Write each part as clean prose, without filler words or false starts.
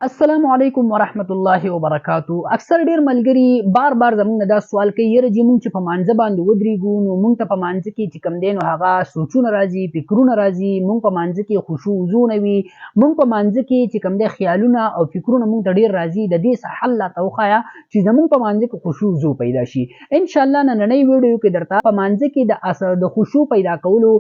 السلام علیکم ورحمت الله وبرکاتو. اکثر ډیر ملګری بار زمونږ دا سوال کوي یره چې مونږ چې په مانځه باندې ودرېږو نو مونږ ته په مانځه کې چې کوم دی نو هغه سوچونه راځي، فکرونه راځي، مونږ په مانځه کې خشوع وضو نه وي، مونږ په مانځه کې چې کوم دی خیالونه او فکرونه مونږ ته ډیر راځي. د دې څه حل راته وښایه چې زمونږ په مانځه کې خشوع وضو پیدا شي. انشاءالله نننۍ ویډیو کې درته په مانځه کې د خشوع پیدا کولو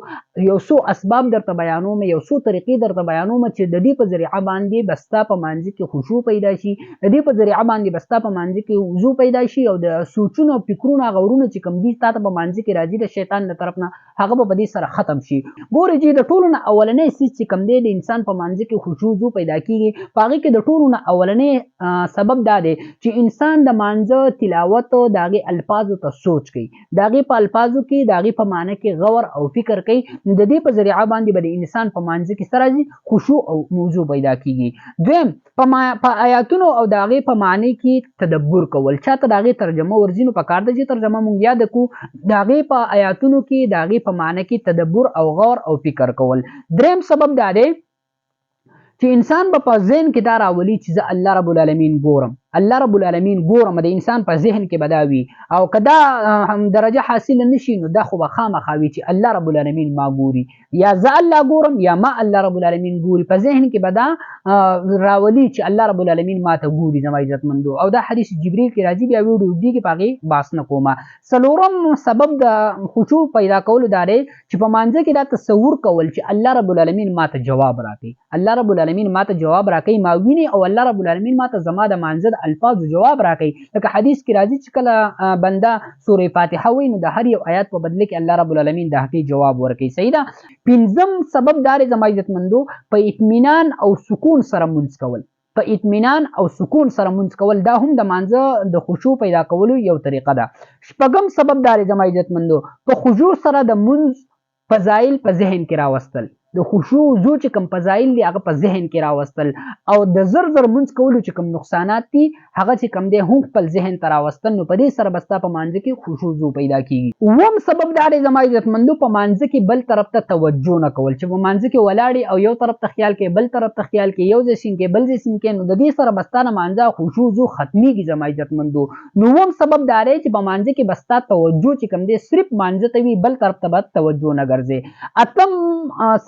یو څو اسباب درته بیانوم، یو څو طریقې درته بیانوم چې د دې په ذریعه باندې به ستا په مانځه کې خشوع پیدا شي، د دې په ذریعه باندې به ستا په مانځه کې وضو پیدا شي او د سوچونو فکرونه غورونه چې کوم دي ستا ته په مانځه کې راځي د شیطان له طرف نه هغه به په دې سره ختم شي. ګورې چې د ټولو نه اولنی څیز چې کوم دی د انسان په مانځه کې خشوع وضو پیدا کیږي، په هغې کې د ټولو نه اولنی سبب دا دی چې انسان د مانځه تلاوت د هغې الفاظو ته سوچ کوي، د هغې په الفاظو کې د هغې په معنی کې غور او فکر کوي. نو د دې په ذریعه باندې به د انسان په مانځه کې څه راځي؟ خشوع او وضو پیدا کیږي. دویم په آیاتونو او د هغې په معنی کې تدبر کول. چاته د هغې ترجمه ورځي نو پکار ده چې ترجمه مونږ یاد کړو. د هغې په آیاتونو کې د هغې په معنی کې تدبر او غور او فکر کول. دریم سبب دا دی چې انسان به په ذهن کې دا راولي چې زه الله رب العالمین ګورم، الله رب العالمین ګورم. د انسان په ذهن کې به دا وي او که دا درجه حاصل نشي نو دا خو به خامخا وي چې الله رب العالمین ما ګوري، یا زه الله ګورم یا ما الله رب العالمین ګوري. په ذهن کې به دا راولي چې الله رب العالمین ما ته ګوري زما عزتمندو. او دا حدیث جبریل کې راځي، بیا ویډیو دی کې په هغې بحث نه کومه. څلورم سبب د خشوع پیدا کولو دا دی چې په مانځه کې دا تصور کول چې الله رب العالمین ما ته جواب راکوي، الله رب العالمین ما ته جواب راکوي، ما ویني او الله رب العالمین ما ته زما د مانځه الفاظ جواب راکوي. لکه حدیث کې راځي چې کله بنده سورې فاتحه وایي نو د هر یو آیات په بدله کې الله رب العالمین د هغې جواب ورکوي. صحیح ده. پنځم سبب دا دی زما عزتمندو، په اطمینان او سکون سره مونځ کول. په اطمینان او سکون سره مونځ کول دا هم د مانځه د خشوع پیدا کولو یو طریقه ده. شپږم سبب دا دی زما عزتمندو، په خشوع سره د مونځ فضایل په ذهن کې راوستل. د خشوع وضو چې کوم فضایل دي هغه په ذهن کې راوستل او د زر مونځ کولو چې کوم نقصانات دي هغه چې کوم دی هم خپل ذهن ته راوستل. نو په دې سره به ستا په مانځه کې خشوع وضو پیدا کیږي. اووم سبب دا دی زما عزتمندو، په مانځه کې بل طرف ته توجه نه کول. چې په مانځه کې ولاړې او یو طرف ته خیال کې، بل طرف ته خیال کې، یو ځای سین کې بل ځای سین کې، نو د دې سره به ستا نه مانځه خشوع وضو ختمیږي زما عزتمندو. نوم سبب دا دی چې په مانځه کې به ستا توجه چې کوم دی صرف مانځه ته وي، بل طرف ته به توجه نه ګرځي. اتم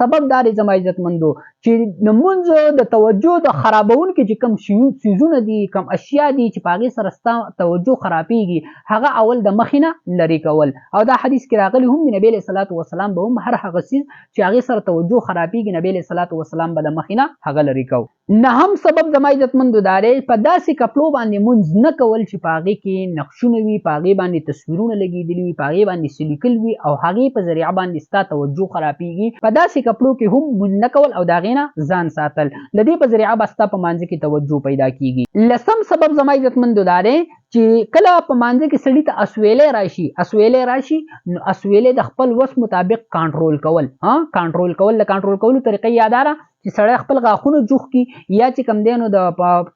سبب دا دی زما عزتمندو چې د مونځ د توجه د خرابونکي چې کوم څیزونه دي، کوم اشیا دي چې په هغې سره ستا توجه خرابېږي هغه اول د مخې نه لرې کول. او دا حدیث کې راغلی هم د نبي علیه صلات وسلام به هم هر هغه څیز چې هغې سره توجه خرابېږي نبي علیه صلات وسلام به د مخې نه هغه لرې کو. نهم سبب زما عزتمندو دا دی په داسې کپړو باندې مونځ نه کول چې په هغې کې نقشونه وي، په هغې باندې تصویرونه لګېدلي وي، په هغې باندې څه لیکل وي او هغې په ذریعه باندې ستا توجه خرابېږي. په داسې کپړو کې هم مونځ نه کول او د هغې نه ځان ساتل. د دې په ذریعه به ستا په مانځه کې توجه پیدا کیږي. لسم سبب زما عزتمندو دا دی چې کله په مانځه کې سړي ته اسویلی راشي نو اسویلی د خپل وس مطابق کنټرول کول. کنټرول کول، د کنټرول کولو طریقه یاداره چې سړی خپل غاښونه جوخ کي یا چې کوم دی نو د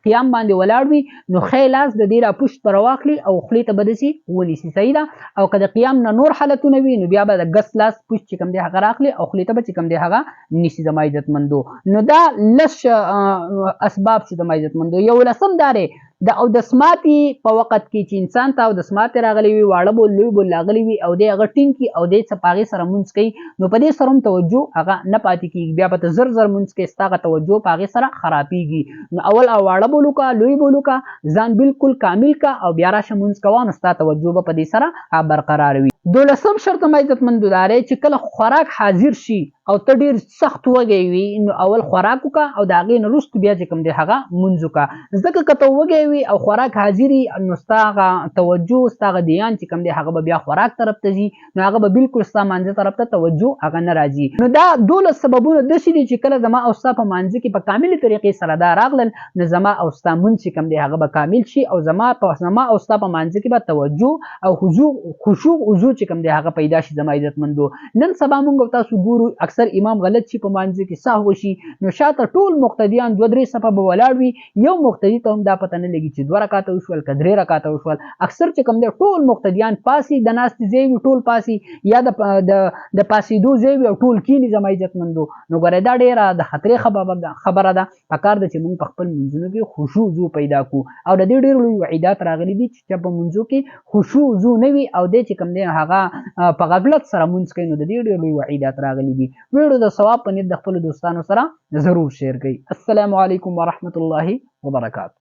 قیام باندې ولاړ وي نو ښی لاس د دې را پشت پر واخلي او خولې ته به داسې ونیسي. صحیح ده. او که د قیام نه نور حالتونه وي نو بیا به د ګس لاس پشت چې کوم دی هغه راخلي او خولې ته به چې کوم دی هغه نیسي زما عزتمندو. نو دا لس اسباب شو زما عزتمندو. یو لسم دا دی د اودسماتي په وخت کې چې انسان ته اودسماتي راغلی وي، واړه بول لوی بول راغلی وي او دی هغه ټینګ کي او دی څه په هغې سره مونځ کوي نو په دې سره هم توجه هغه نه پاتې کېږي. بیا به ته زر مونځ کوې، ستا هغه توجه په هغې سره خرابېږي. نو اول واړه بول وکړه، لوی بول وکړه، ځان بالکل کامل کړه او بیا راشه مونځ کوه نو ستا توجه به په دې سره برقرار وي. دولسم شرط زما عزتمندو دا دی چې کله خوراک حاضر شي او ته ډېر سخت وږی وي نو اول خوراک وکړه او د هغې نه وروسته بیا چې کوم دی هغه مونځ وکړه. ځکه که ته وږی وي او خوراک حاضر وي نو ستا هغه توجه، ستا هغه دیان چې کوم دی هغه به بیا خوراک طرف ته ځي نو هغه به بالکل ستا مانځه طرف ته توجه هغه نه راځي. نو دا 12 سببونه داسې دي چې کله زما او ستا په مانځه کې په کاملې طریقې سره دا راغلل نو زما او ستا مونځ چې کوم دی هغه به کامل شي او زما او ستا په مانځه کې به توجه او خشوع وضو چې کوم دی هغه پیدا شي زما عزتمندو. نن سبا موږ تاسو ګورو اکثر امام غلط شي په مانځ کې سهو شي نو شاته ټول مقتدیان 2-3 صفه به ولاړ وي، یو مقتدی ته هم دا پته نه لګي چې 2 رکعاته وشول که 3 رکعاته وشول. اکثر چې کوم دی ټول مقتدیان پاسي د ناستې ځای وي ټول پاسي یا د پاسېدو ځای وي او ټول کینی زما عزتمندو. نو ګوره دا ډیره د خطرې خبره ده. پکار ده چې موږ په خپل منځونو کې خشوع زو پیدا کو او د دې ډېر لوی وعیدات راغلي دي چې په منځو کې خشوع زو نه وي او د چې کوم دی هغه په غفلت سره مونځ کوي نو د دې ډېر لوی وعیدات راغلي دي. ویډیو د ثواب په نیت د خپل دوستانو سره ضرور شیر کړئ. السلام علیکم ورحمت الله وبرکاته.